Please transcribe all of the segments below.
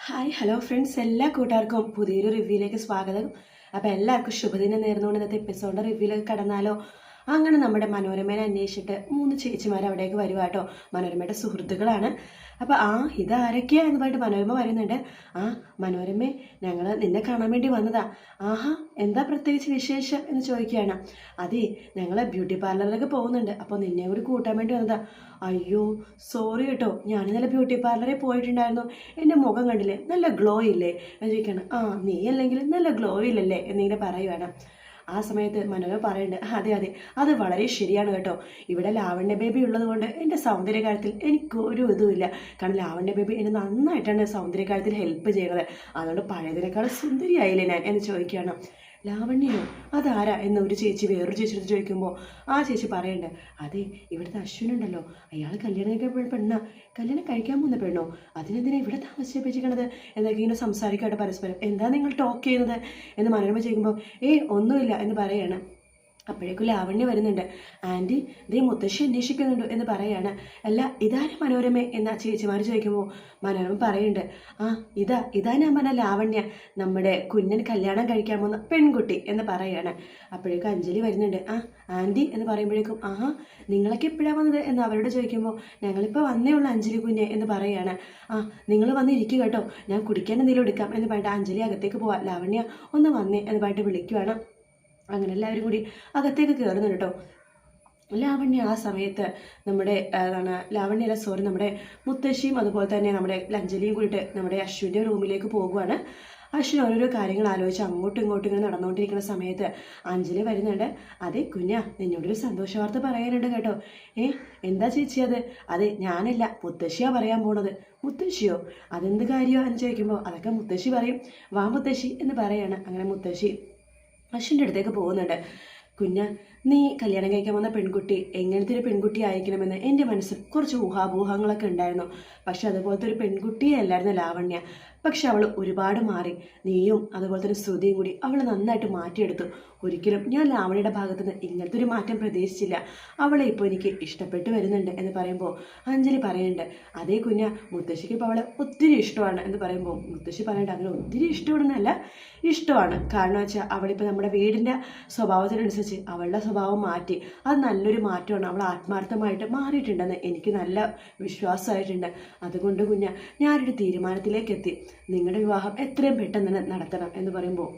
Hi hello friends, എല്ലാ കൂട്ടുകാർക്കും പുതിയൊരു റിവ്യൂയിലേക്ക് സ്വാഗതം. അപ്പോൾ എല്ലാവർക്കും ശുഭദിനം നേർന്നുകൊണ്ട് ഇന്നത്തെ എപ്പിസോഡിൻ്റെ റിവ്യൂയിലേക്ക് കടന്നാലോ? അങ്ങനെ നമ്മുടെ മനോരമേനെ അന്വേഷിച്ചിട്ട് 3 ചേച്ചിമാർ അവിടേക്ക് വരുക കേട്ടോ. മനോരമയുടെ സുഹൃത്തുക്കളാണ്. അപ്പോൾ ഇതാരൊക്കെയാ എന്ന് പറഞ്ഞിട്ട് മനോരമ വരുന്നുണ്ട്. മനോരമേ, ഞങ്ങൾ നിന്നെ കാണാൻ വേണ്ടി വന്നതാ. ആഹാ, എന്താ പ്രത്യേകിച്ച് വിശേഷം എന്ന് ചോദിക്കുകയാണ്. അതെ, ഞങ്ങൾ ബ്യൂട്ടി പാർലറിലേക്ക് പോകുന്നുണ്ട്, അപ്പോൾ നിന്നെ കൂടി കൂട്ടാൻ വേണ്ടി വന്നതാ. അയ്യോ സോറി കേട്ടോ, ഞാൻ ഇന്നലെ ബ്യൂട്ടി പാർലറിൽ പോയിട്ടുണ്ടായിരുന്നു. എൻ്റെ മുഖം കണ്ടില്ലേ, നല്ല ഗ്ലോ ഇല്ലേ എന്ന് ചോദിക്കുകയാണ്. നീ അല്ലെങ്കിൽ നല്ല ഗ്ലോ ഇല്ലല്ലേ എന്നിങ്ങനെ പറയുവാണ്. ആ സമയത്ത് മനോരമ പറയുന്നുണ്ട്, അതെ അതെ, അത് വളരെ ശരിയാണ് കേട്ടോ. ഇവിടെ ലാവണ്യ ബേബി ഉള്ളത് കൊണ്ട് എൻ്റെ സൗന്ദര്യ കാര്യത്തിൽ എനിക്ക് ഒരു ഇതുമില്ല. കാരണം ലാവണ്യ ബേബി എന്നെ നന്നായിട്ടാണ് സൗന്ദര്യ കാര്യത്തിൽ ഹെൽപ്പ് ചെയ്യുന്നത്. അതുകൊണ്ട് പഴയതിനേക്കാൾ സുന്ദരിയായില്ലേ ഞാൻ എന്ന് ചോദിക്കുകയാണ്. ലാവണ്യോ, അതാരാ എന്ന് ഒരു ചേച്ചി വേറൊരു ചേച്ചിയോട് ചോദിക്കുമ്പോൾ ആ ചേച്ചി പറയണ്ടേ, അതെ, ഇവിടുത്തെ അശ്വിനുണ്ടല്ലോ, അയാൾ കല്യാണം കഴിക്കാൻ പെണ്ണ, കല്യാണം കഴിക്കാൻ പോകുന്ന പെണ്ണോ, അതിനെന്തിനാ ഇവിടെ താമസിപ്പിച്ചിരിക്കണത് എന്നൊക്കെ ഇങ്ങനെ സംസാരിക്കാട്ടെ പരസ്പരം. എന്താ നിങ്ങൾ ടോക്ക് ചെയ്യുന്നത് എന്ന് മനോരമ ചോദിക്കുമ്പോൾ ഒന്നുമില്ല എന്ന് പറയാണ്. അപ്പോഴേക്കും ലാവണ്യ വരുന്നുണ്ട്. ആൻറ്റി, ദേ മുത്തശ്ശി അന്വേഷിക്കുന്നുണ്ടോ എന്ന് പറയാണ്. അല്ല, ഇതാരും മനോരമ എന്ന ചേച്ചിമാർ ചോദിക്കുമ്പോൾ മനോരമ പറയുന്നുണ്ട്, ഇതാ ഞാൻ പറഞ്ഞ ലാവണ്യ, നമ്മുടെ കുഞ്ഞൻ കല്യാണം കഴിക്കാൻ പോകുന്ന പെൺകുട്ടി എന്ന് പറയാണ്. അപ്പോഴേക്കും അഞ്ജലി വരുന്നുണ്ട്. ആൻറ്റി എന്ന് പറയുമ്പോഴേക്കും നിങ്ങളൊക്കെ എപ്പോഴാണ് വന്നത് എന്ന് അവരോട് ചോദിക്കുമ്പോൾ ഞങ്ങളിപ്പോൾ വന്നേ ഉള്ളൂ അഞ്ജലി കുഞ്ഞ് എന്ന് പറയാണ്. നിങ്ങൾ വന്നിരിക്കുക കേട്ടോ, ഞാൻ കുടിക്കാൻ എന്തെങ്കിലും എടുക്കാം എന്ന് പറഞ്ഞിട്ട് അഞ്ജലി അകത്തേക്ക് പോവാം. ലാവണ്യ ഒന്ന് വന്നേ എന്ന് പറഞ്ഞിട്ട് വിളിക്കുവാണ്. അങ്ങനെ എല്ലാവരും കൂടി അകത്തേക്ക് കയറുന്നുണ്ട് കേട്ടോ. ലാവണ്യ ആ സമയത്ത് നമ്മുടെ മുത്തശ്ശിയും അതുപോലെ തന്നെ നമ്മുടെ അഞ്ജലിയും കൂടിയിട്ട് നമ്മുടെ അശ്വിൻ്റെ റൂമിലേക്ക് പോകുവാണ്. അശ്വിൻ ഓരോരോ കാര്യങ്ങൾ ആലോചിച്ച് അങ്ങോട്ടും ഇങ്ങോട്ടും ഇങ്ങനെ നടന്നുകൊണ്ടിരിക്കുന്ന സമയത്ത് അഞ്ജലി വരുന്നുണ്ട്. അതെ കുഞ്ഞാ, നിന്നോടൊരു സന്തോഷ വാർത്ത പറയാനുണ്ട് കേട്ടോ. എന്താ ചേച്ചി അത്? അതെ, ഞാനല്ല, മുത്തശ്ശിയാ പറയാൻ പോണത്. മുത്തശ്ശിയോ? അതെന്ത് കാര്യമോ എന്ന് ചോദിക്കുമ്പോൾ അതൊക്കെ മുത്തശ്ശി പറയും, വാ മുത്തശ്ശി എന്ന് പറയാണ്. അങ്ങനെ മുത്തശ്ശി അശ്വിൻ്റെ അടുത്തേക്ക് പോകുന്നുണ്ട്. കുഞ്ഞ, നീ കല്യാണം കഴിക്കാൻ വന്ന പെൺകുട്ടി എങ്ങനത്തെ ഒരു പെൺകുട്ടി ആയിരിക്കണമെന്ന് എൻ്റെ മനസ്സിൽ കുറച്ച് ഊഹാപോഹങ്ങളൊക്കെ ഉണ്ടായിരുന്നു. പക്ഷെ അതുപോലത്തെ ഒരു പെൺകുട്ടിയെ അല്ലായിരുന്നു ലാവണ്യ. പക്ഷെ അവൾ ഒരുപാട് മാറി. നീയും അതുപോലെ തന്നെ ശ്രുതിയും കൂടി അവൾ നന്നായിട്ട് മാറ്റിയെടുത്തു. ഒരിക്കലും ഞാൻ ലാവണ്യയുടെ ഭാഗത്തു നിന്ന് ഇങ്ങനത്തെ ഒരു മാറ്റം പ്രതീക്ഷിച്ചില്ല. അവളെ ഇപ്പോൾ എനിക്ക് ഇഷ്ടപ്പെട്ട് വരുന്നുണ്ട് എന്ന് പറയുമ്പോൾ അഞ്ജലി പറയുന്നുണ്ട്, അതേ കുഞ്ഞ, മുത്തശ്ശിക്ക് ഇപ്പോൾ അവളെ ഒത്തിരി ഇഷ്ടമാണ് എന്ന് പറയുമ്പോൾ മുത്തശ്ശി പറയുന്നുണ്ട്, അങ്ങനെ ഒത്തിരി ഇഷ്ടപ്പെടുന്നതല്ല, ഇഷ്ടമാണ്. കാരണം വെച്ചാൽ അവളിപ്പോൾ നമ്മുടെ വീടിൻ്റെ സ്വഭാവത്തിനനുസരിച്ച് അവളുടെ സ്വഭാവം മാറ്റി. അത് നല്ലൊരു മാറ്റമാണ്. അവൾ ആത്മാർത്ഥമായിട്ട് മാറിയിട്ടുണ്ടെന്ന് എനിക്ക് നല്ല വിശ്വാസമായിട്ടുണ്ട്. അതുകൊണ്ട് കുഞ്ഞ, ഞാനൊരു തീരുമാനത്തിലേക്ക് എത്തി. നിങ്ങളുടെ വിവാഹം എത്രയും പെട്ടെന്ന് തന്നെ നടത്തണം എന്ന് പറയുമ്പോൾ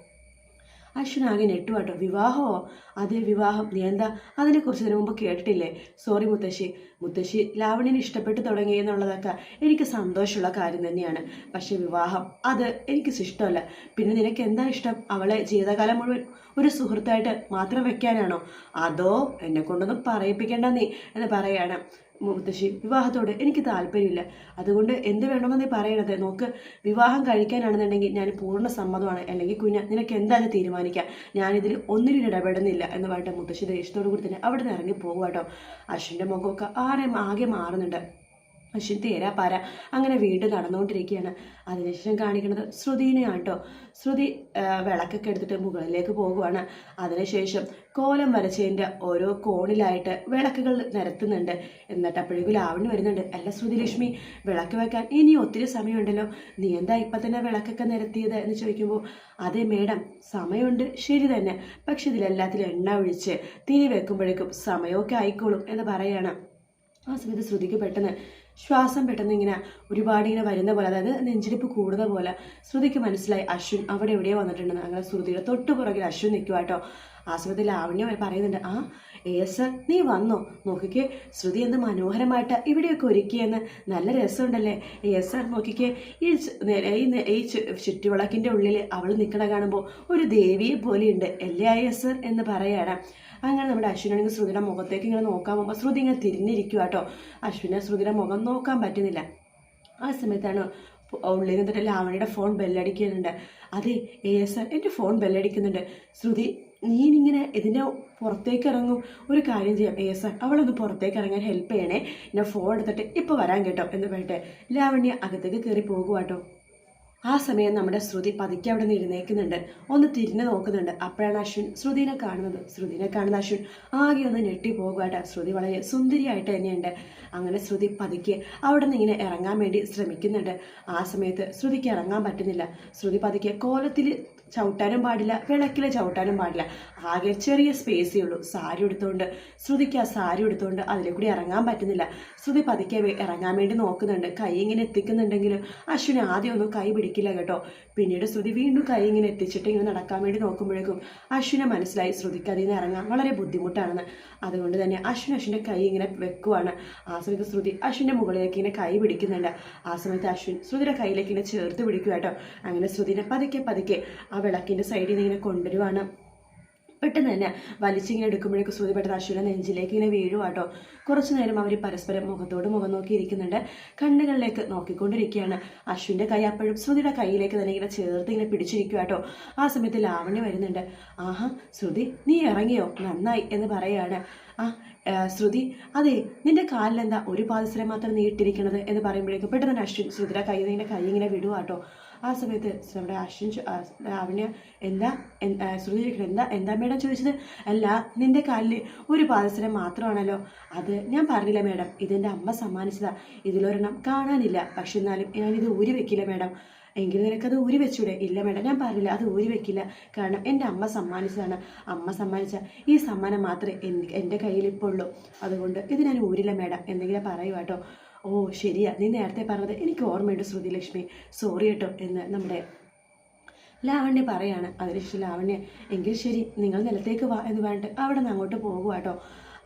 അശ്വിനാകെ നെട്ടുവാട്ടോ. വിവാഹമോ? അതേ, വിവാഹം. നീ എന്താ അതിനെക്കുറിച്ച് ഇതിനു മുമ്പ് കേട്ടിട്ടില്ലേ? സോറി മുത്തശ്ശി ലാവണ്യനെ ഇഷ്ടപ്പെട്ട് തുടങ്ങി എന്നുള്ളതൊക്കെ എനിക്ക് സന്തോഷമുള്ള കാര്യം തന്നെയാണ്. പക്ഷെ വിവാഹം അത് എനിക്ക് ഇഷ്ടമല്ല. പിന്നെ നിനക്ക് എന്താ ഇഷ്ടം? അവളെ ജീവിതകാലം മുഴുവൻ ഒരു സുഹൃത്തായിട്ട് മാത്രം വെക്കാനാണോ? അതോ എന്നെ കൊണ്ടൊന്നും പറയിപ്പിക്കേണ്ട നീ എന്ന് പറയാണ്. മുത്തശ്ശി, വിവാഹത്തോട് എനിക്ക് താല്പര്യമില്ല. അതുകൊണ്ട് എന്ത് വേണമെന്ന് നീ പറയണത്? നോക്ക്, വിവാഹം കഴിക്കാനാണെന്നുണ്ടെങ്കിൽ ഞാൻ പൂർണ്ണ സമ്മതമാണ്. അല്ലെങ്കിൽ കുഞ്ഞ, നിനക്ക് എന്തായാലും തീരുമാനിക്കാം. ഞാനിതിൽ ഒന്നിനും ഇടപെടുന്നില്ല എന്ന് പറഞ്ഞിട്ട് മുത്തശ്ശി ദേഷ്യത്തോടു കൂടി തന്നെ അവിടെ നിന്ന് ഇറങ്ങി പോകുക. അശ്വിൻ്റെ മുഖമൊക്കെ ആകെ മാറുന്നുണ്ട്. അശ്വിൻ തേരാപ്പാര അങ്ങനെ വീണ്ടും നടന്നുകൊണ്ടിരിക്കുകയാണ്. അതിനുശേഷം കാണിക്കുന്നത് ശ്രുതിനെയാണ് കേട്ടോ. ശ്രുതി വിളക്കൊക്കെ എടുത്തിട്ട് മുകളിലേക്ക് പോകുവാണ്. അതിനുശേഷം കോലം വരച്ചതിൻ്റെ ഓരോ കോണിലായിട്ട് വിളക്കുകൾ നിരത്തുന്നുണ്ട്. എന്നിട്ട് അപ്പോഴേക്കും ലാവണ്യ വരുന്നുണ്ട്. അല്ല ശ്രുതി ലക്ഷ്മി, വിളക്ക് വെക്കാൻ ഇനി ഒത്തിരി സമയമുണ്ടല്ലോ, നീ എന്താ ഇപ്പം തന്നെ വിളക്കൊക്കെ നിരത്തിയത് എന്ന് ചോദിക്കുമ്പോൾ അതേ മേഡം, സമയമുണ്ട്, ശരി തന്നെ. പക്ഷെ ഇതിലെല്ലാത്തിലും എണ്ണ ഒഴിച്ച് തിരി വെക്കുമ്പോഴേക്കും സമയമൊക്കെ ആയിക്കോളും എന്ന് പറയാണ്. ആ സമയത്ത് ശ്രുതിക്ക് ശ്വാസം പെട്ടെന്ന് ഇങ്ങനെ ഒരുപാട് ഇങ്ങനെ വരുന്ന പോലെ, അതായത് നെഞ്ചിടിപ്പ് കൂടുന്ന പോലെ ശ്രുതിക്ക് മനസ്സിലായി അശ്വിൻ അവിടെ എവിടെയോ വന്നിട്ടുണ്ടെന്ന്. അങ്ങനെ ശ്രുതിയുടെ തൊട്ടു പുറകിൽ അശ്വിൻ നിൽക്കുക കേട്ടോ. ആ സമയത്ത് ലാവണ്യ പറയുന്നുണ്ട്, സർ നീ വന്നോ? നോക്കിക്കേ, ശ്രുതി എന്ത് മനോഹരമായിട്ട് ഇവിടെയൊക്കെ ഒരുക്കിയെന്ന്, നല്ല രസമുണ്ടല്ലേ? സർ നോക്കിക്കേ, ഈ ചുറ്റുവിളക്കിൻ്റെ ഉള്ളിൽ അവൾ നിൽക്കണ കാണുമ്പോൾ ഒരു ദേവിയെ പോലെയുണ്ട് അല്ലേ സർ എന്ന് പറയാണ്. അങ്ങനെ നമ്മുടെ അശ്വിനാണെങ്കിൽ ശ്രുതിയുടെ മുഖത്തേക്ക് ഇങ്ങനെ നോക്കാൻ പോകുമ്പോൾ ശ്രുതി ഇങ്ങനെ തിരിഞ്ഞിരിക്കുക കേട്ടോ. അശ്വിനെ ശ്രുതിയുടെ മുഖം നോക്കാൻ പറ്റുന്നില്ല. ആ സമയത്താണ് ഉള്ളിൽ നിന്നിട്ട് ലാവണ്യയുടെ ഫോൺ ബെല്ലടിക്കുന്നുണ്ട്. അതെ സർ, എൻ്റെ ഫോൺ ബെല്ലടിക്കുന്നുണ്ട്. ശ്രുതി, നീ ഇങ്ങനെ ഇതിൻ്റെ പുറത്തേക്ക് ഇറങ്ങും, ഒരു കാര്യം ചെയ്യാം സർ, അവളൊന്ന് പുറത്തേക്ക് ഇറങ്ങാൻ ഹെൽപ്പ് ചെയ്യണേ, ഞാൻ ഫോൺ എടുത്തിട്ട് ഇപ്പോൾ വരാൻ കേട്ടോ എന്ന് പറഞ്ഞിട്ട് ലാവണ്യ അകത്തേക്ക് കയറി പോകുക കേട്ടോ. ആ സമയം നമ്മുടെ ശ്രുതി പതുക്കെ അവിടെ നിന്ന് എഴുന്നേൽക്കുന്നുണ്ട്, ഒന്ന് തിരിഞ്ഞു നോക്കുന്നുണ്ട്. അപ്പോഴാണ് അശ്വിൻ ശ്രുതിനെ കാണുന്നത്. ശ്രുതിനെ കാണുന്ന അശ്വിൻ ആകെ ഒന്ന് ഞെട്ടിപ്പോകുകയായിട്ട്. ശ്രുതി വളരെ സുന്ദരിയായിട്ട് തന്നെയുണ്ട്. അങ്ങനെ ശ്രുതി പതുക്കെ അവിടെ നിന്ന് ഇങ്ങനെ ഇറങ്ങാൻ വേണ്ടി ശ്രമിക്കുന്നുണ്ട്. ആ സമയത്ത് ശ്രുതിക്ക് ഇറങ്ങാൻ പറ്റുന്നില്ല. ശ്രുതി പതുക്കെ കോലത്തിൽ ചവിട്ടാനും പാടില്ല, വിളക്കിൽ ചവിട്ടാനും പാടില്ല. ആകെ ചെറിയ സ്പേസേ ഉള്ളൂ. സാരി എടുത്തുകൊണ്ട് ശ്രുതിക്ക് ആ സാരി എടുത്തുകൊണ്ട് അതിലെ കൂടി ഇറങ്ങാൻ പറ്റുന്നില്ല. ശ്രുതി പതുക്കെ ഇറങ്ങാൻ വേണ്ടി നോക്കുന്നുണ്ട്. കൈ ഇങ്ങനെ എത്തിക്കുന്നുണ്ടെങ്കിലും അശ്വിന് ആദ്യം ഒന്നും കൈ പിടിക്കില്ല കേട്ടോ. പിന്നീട് ശ്രുതി വീണ്ടും കൈ ഇങ്ങനെ എത്തിച്ചിട്ട് ഇങ്ങനെ നടക്കാൻ വേണ്ടി നോക്കുമ്പോഴേക്കും അശ്വിനെ മനസ്സിലായി ശ്രുതിക്ക് അതിൽ നിന്ന് ഇറങ്ങാൻ വളരെ ബുദ്ധിമുട്ടാണെന്ന്. അതുകൊണ്ട് തന്നെ അശ്വിൻ്റെ കൈ ഇങ്ങനെ വെക്കുവാണ്. ആ സമയത്ത് ശ്രുതി അശ്വിൻ്റെ മുകളിലേക്ക് ഇങ്ങനെ കൈ പിടിക്കുന്നുണ്ട്. ആ സമയത്ത് അശ്വിൻ ശ്രുതിയുടെ കയ്യിലേക്ക് ഇങ്ങനെ ചേർത്ത് പിടിക്കുക കേട്ടോ. അങ്ങനെ ശ്രുതിനെ പതുക്കെ പതുക്കെ ആ വിളക്കിൻ്റെ സൈഡിൽ നിന്ന് ഇങ്ങനെ കൊണ്ടുവരുവാണ്. പെട്ടെന്ന് തന്നെ വലിച്ചിങ്ങനെ എടുക്കുമ്പോഴേക്കും ശ്രുതി പെട്ടെന്ന് അശ്വിനെ നെഞ്ചിലേക്ക് ഇങ്ങനെ വീഴുവാട്ടോ. കുറച്ചു നേരം അവർ പരസ്പരം മുഖത്തോട് മുഖം നോക്കിയിരിക്കുന്നുണ്ട്. കണ്ണുകളിലേക്ക് നോക്കിക്കൊണ്ടിരിക്കുകയാണ്. അശ്വിൻ്റെ കൈ അപ്പോഴും ശ്രുതിയുടെ കൈയിലേക്ക് തന്നെ ഇങ്ങനെ ചേർത്ത് ഇങ്ങനെ പിടിച്ചിരിക്കുവാട്ടോ. ആ സമയത്ത് ലാവണ്യ വരുന്നുണ്ട്. ആഹാ ശ്രുതി, നീ ഇറങ്ങിയോ, നന്നായി എന്ന് പറയുകയാണ്. ശ്രുതി, അതെ, നിന്റെ കാലിലെന്താ ഒരു പാദസരം മാത്രം നീട്ടിരിക്കണത് എന്ന് പറയുമ്പോഴേക്കും പെട്ടെന്ന് അശ്വിൻ ശ്രുതിയുടെ കൈ ഇങ്ങനെ വിടുവാട്ടോ. ആ സമയത്ത് നമ്മുടെ അശ്വിൻ ലാവണ്യ ശ്രുതി ചോദിക്കണം, എന്താ മേഡം ചോദിച്ചത്? അല്ല, നിന്റെ കാലിൽ ഒരു പാദസരം മാത്രമാണല്ലോ. അത് ഞാൻ പറഞ്ഞില്ല മേഡം, ഇതെൻ്റെ അമ്മ സമ്മാനിച്ചതാ. ഇതിലൊരെണ്ണം കാണാനില്ല, പക്ഷെ എന്നാലും ഞാനിത് ഊരി വെക്കില്ല മേഡം. എങ്കിലും നിനക്കത് ഊരി വെച്ചൂടെ? ഇല്ല മേഡം, ഞാൻ പറഞ്ഞില്ല, അത് ഊരി വെക്കില്ല. കാരണം എൻ്റെ അമ്മ സമ്മാനിച്ചതാണ്. അമ്മ സമ്മാനിച്ച ഈ സമ്മാനം മാത്രമേ എൻ്റെ കയ്യിലിപ്പോൾ ഉള്ളൂ. അതുകൊണ്ട് ഇത് ഞാൻ ഊരില്ല മേഡം എന്തെങ്കിലും പറയുക കേട്ടോ. ഓ ശരിയാ, നീ നേരത്തെ പറഞ്ഞത് എനിക്ക് ഓർമ്മയുണ്ട് ശ്രുതി ലക്ഷ്മി, സോറി കേട്ടോ എന്ന് നമ്മുടെ ലാവണ്യ പറയാണ്. അതിനുശേഷം ലാവണ്യ, എങ്കിൽ ശരി, നിങ്ങൾ നിലത്തേക്ക് വാ എന്ന് പറഞ്ഞിട്ട് അവിടെ നിന്ന് അങ്ങോട്ട് പോകുക കേട്ടോ.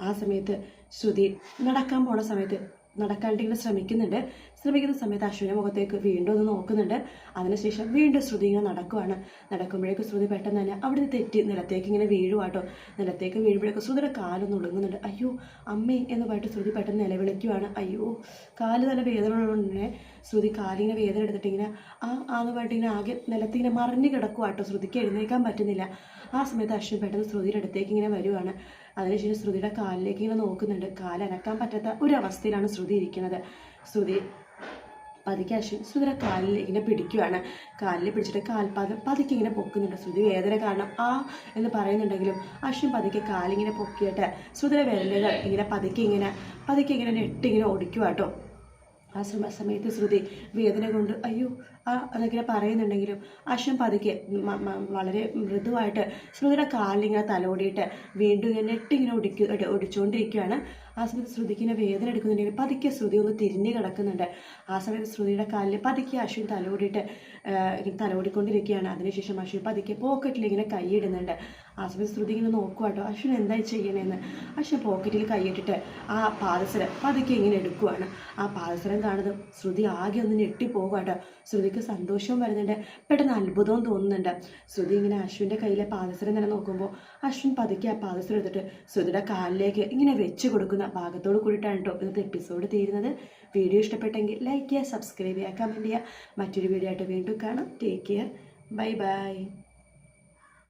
ആ സമയത്ത് ശ്രുതി നടക്കാൻ പോണ സമയത്ത് നടക്കാണ്ടിങ്ങനെ ശ്രമിക്കുന്ന സമയത്ത് അശ്വിൻ്റെ മുഖത്തേക്ക് വീണ്ടും ഒന്ന് നോക്കുന്നുണ്ട്. അതിനുശേഷം വീണ്ടും ശ്രുതി ഇങ്ങനെ നടക്കുമ്പോഴേക്കും ശ്രുതി പെട്ടെന്ന് തന്നെ അവിടെ തെറ്റി നിലത്തേക്ക് ഇങ്ങനെ വീഴുവാട്ടോ. നിലത്തേക്ക് വീഴുമ്പോഴേക്കും ശ്രുതിയുടെ കാലൊന്ന് ഒടുങ്ങുന്നുണ്ട്. അയ്യോ അമ്മേ എന്ന് പറഞ്ഞിട്ട് ശ്രുതി പെട്ടെന്ന് നിലവിളിക്കുവാണ്. അയ്യോ, കാല് നല്ല വേദന ഉള്ളതുകൊണ്ട് ശ്രുതി കാലിങ്ങനെ വേദന എടുത്തിട്ടിങ്ങനെ ആന്ന് പറഞ്ഞിട്ട് ഇങ്ങനെ ആകെ നിലത്തിങ്ങനെ മറിഞ്ഞ് കിടക്കുവാട്ടോ. ശ്രുതിക്ക് എഴുന്നേൽക്കാൻ പറ്റുന്നില്ല. ആ സമയത്ത് അശ്വിൻ പെട്ടെന്ന് ശ്രുതിയുടെ അടുത്തേക്ക് ഇങ്ങനെ വരുവാണ്. അതിനുശേഷം ശ്രുതിയുടെ കാലിലേക്ക് ഇങ്ങനെ നോക്കുന്നുണ്ട്. കാലനക്കാൻ പറ്റാത്ത ഒരു അവസ്ഥയിലാണ് ശ്രുതി ഇരിക്കുന്നത്. ശ്രുതി പതുക്കെ അശ്വിൻ ശ്രുതിയുടെ കാലിൽ ഇങ്ങനെ പിടിക്കുവാണ്. കാലിൽ പിടിച്ചിട്ട് കാൽപാദം പതുക്കെ ഇങ്ങനെ പൊക്കുന്നുണ്ട്. ശ്രുതി വേദന കാരണം എന്ന് പറയുന്നുണ്ടെങ്കിലും അശ്വിൻ പതുക്കെ കാലിങ്ങനെ പൊക്കിയിട്ട് ശ്രുതിയുടെ വിരലുകൾ ഇങ്ങനെ പതുക്കെ ഇങ്ങനെ നെട്ടിങ്ങനെ ഓടിക്കുവാട്ടോ. ആ സമയത്ത് ശ്രുതി വേദന കൊണ്ട് അയ്യോ എന്നൊക്കെ പറയുന്നുണ്ടെങ്കിലും അശ്വിൻ പതുക്കെ വളരെ മൃദുവായിട്ട് ശ്രുതിയുടെ കാലിലിങ്ങനെ തലോടിയിട്ട് വീണ്ടും ഇങ്ങനെ നെട്ടിങ്ങനെ ഒടിച്ചുകൊണ്ടിരിക്കുകയാണ്. ആ സമയത്ത് ശ്രുതിക്ക് ഇങ്ങനെ വേദന എടുക്കുന്നുണ്ടെങ്കിൽ പതുക്കെ ശ്രുതി ഒന്ന് തിരിഞ്ഞ് കിടക്കുന്നുണ്ട്. ആ സമയത്ത് ശ്രുതിയുടെ കാലിൽ പതുക്കെ അശ്വിൻ തലോടിക്കൊണ്ടിരിക്കുകയാണ്. അതിനുശേഷം അശ്വിൻ പതുക്കെ പോക്കറ്റിൽ ഇങ്ങനെ കൈയിടുന്നുണ്ട്. ആ സമയത്ത് ശ്രുതി ഇങ്ങനെ നോക്കുവാട്ടോ, അശ്വിൻ എന്തായി ചെയ്യണമെന്ന്. അശ്വിൻ പോക്കറ്റിൽ കൈയിട്ടിട്ട് ആ പാദസരം പതുക്കെ ഇങ്ങനെ എടുക്കുവാണ്. ആ പാദസരം കാണുന്നതും ശ്രുതി ആകെ ഒന്ന് ഞെട്ടിപ്പോകുവാട്ടോ. ശ്രുതിക്ക് സന്തോഷവും വരുന്നുണ്ട്, പെട്ടെന്ന് അത്ഭുതവും തോന്നുന്നുണ്ട്. ശ്രുതി ഇങ്ങനെ അശ്വിൻ്റെ കയ്യിലെ പാദസരം തന്നെ നോക്കുമ്പോൾ അശ്വിൻ പതുക്കെ ആ പാദസരം എടുത്തിട്ട് ശ്രുതിയുടെ കാലിലേക്ക് ഇങ്ങനെ വെച്ച് കൊടുക്കുന്ന ഭാഗത്തോട് കൂടിയിട്ടാണ് കേട്ടോ ഇന്നത്തെ എപ്പിസോഡ് തീരുന്നത്. വീഡിയോ ഇഷ്ടപ്പെട്ടെങ്കിൽ ലൈക്ക് ചെയ്യുക, സബ്സ്ക്രൈബ് ചെയ്യുക, കമൻറ്റ് ചെയ്യുക. മറ്റൊരു വീഡിയോ ആയിട്ട് വീണ്ടും കാണാം. Take care, bye bye.